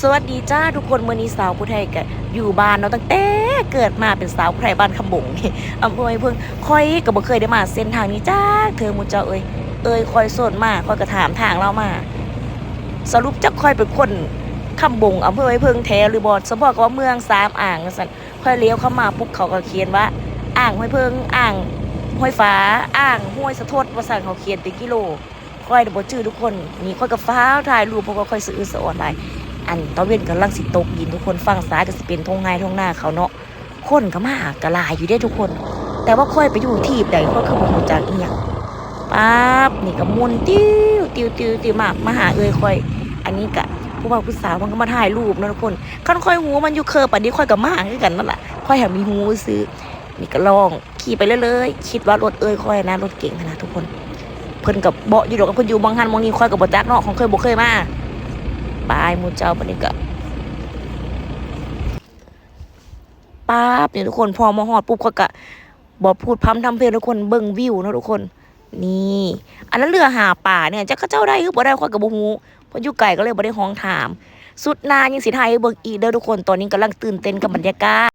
สวัสดีจ้าทุกคนมื้อนี้สาวผู้ไทยก็อยู่บ้านเนาะตั้งแต่เกิดมาเป็นสาวผู้ไทยบ้านคำบงนี่อำเภอห้วยเพิ่งค่อยก็บ่เคยได้มาเส้นทางนี้จ้าเธอหมู่เจ้าเอ้ยค่อยโซนมาค่อยก็ถามทางเรามาสรุปจักค่อยเป็นคนคำบงอำเภอห้วยเพิ่งแท้หรือบ่สมพอกับว่าเมืองสามอ่างจังซั่นค่อยเลี้ยวเข้ามาปุ๊บเขาก็เขียนว่าอ่างห้วยเพิ่งอ่างห้วยฟ้าอ่างห้วยสะทดว่าซั่นเขาเขียนเป็นกิโลค่อยน่ะบ่จื้อทุกคนนี่ค่อยก็ฟ้าวถ่ายรูปเพราะว่าค่อยสะอื้นสะอ่อนหลาย อันตะเว้นกำลังสิตกดินทุกคนฟังซ้ายก็สิเป็นทงไงทงหน้าเขาเนาะคนก็มากระลายอยู่ได้ทุกคน แต่ว่าค่อยไปอยู่ที่ใดก็คือบ่รู้จักอีหยังปั๊บนี่ก็มุนติ้วติ้วติ้วติ้วมาหาค่อยอันนี้ก็ผู้บ่าวผู้สาวมันก็มาถ่ายรูปเนาะทุกคนคันค่อยหูมันอยู่ปานนี้ค่อยก็มาคือกันนั่นล่ะค่อยหามีหูซื้อนี่ก็ลองขี่ไปเรื่อยๆคิดว่ารถค่อยนะรถเก่งนะทุกคนเพิ่นกับเบาะอยู่ดอกกับเพิ่นอยู่บางหันบางนี้ค่อยก็บ่จักเนาะของเคยบ่เคยมาปายหมู่เจ้าบัดนี้ก็ ป๊าบเนี่ยทุกคนพอมาฮอดปุ๊บเขาก็บ่พูดพร่ำทำเพลงทุกคนเบิ่งวิวเนาะทุกคนนี่อันนั้นเรือหาป่าเนี่ยจักเขาเจ้าได้หรือบ่ได้ข้อยก็บ่ฮู้เพราะอยู่ไกลก็เลยบ่ได้ฮ้องถามสุดหน้ายังสิถ่ายให้เบิ่งอีกเด้อทุกคนตอนนี้กำลังตื่นเต้นกับบรรยากาศ